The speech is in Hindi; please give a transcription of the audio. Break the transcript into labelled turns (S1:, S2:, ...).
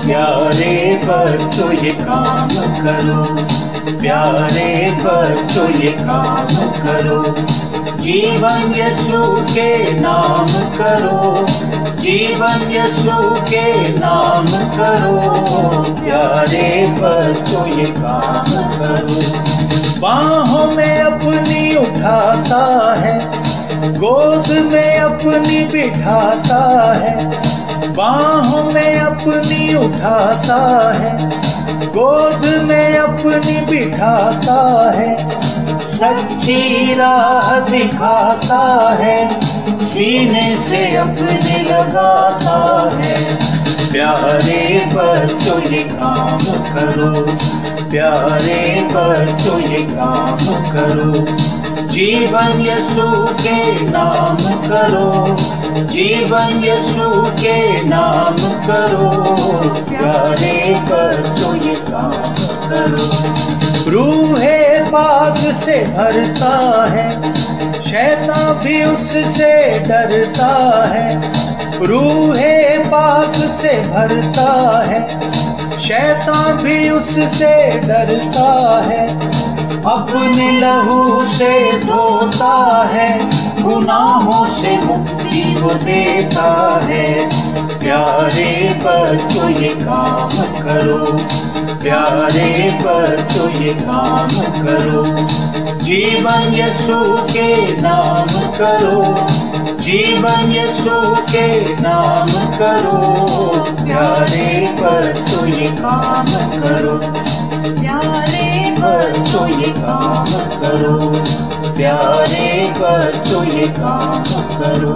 S1: प्यारे बच्चों ये काम करो, प्यारे बच्चों ये काम करो, जीवन यीशु के नाम करो, जीवन यीशु के नाम करो। प्यारे बच्चों ये काम करो। बाहों में अपनी उठाता है, गोद में अपनी बिठाता है, बाहों में अपनी उठाता है, गोद में अपनी बिठाता है, सच्ची राह दिखाता है, सीने से अपने लगाता है। प्यारे बच्चों ये काम करो, प्यारे बच्चों ये काम करो, जीवन यीशु के नाम करो, जीवन यीशु के नाम करो। प्यारे बच्चों ये काम करो। रूहे पाक से भरता है, शैतान भी उससे डरता है, रूहे पाक से भरता है, शैतान भी उससे डरता है, अपने लहू से धोता है, गुनाहों से मुक्ति को देता है। प्यारे बच्चों ये काम करो, प्यारे बच्चों ये काम करो, जीवन यीशु के नाम करो, जीवन यीशु के नाम करो। प्यारे बच्चों ये काम करो, प्यारे बच्चों ये काम करो, प्यारे बच्चों ये काम करो।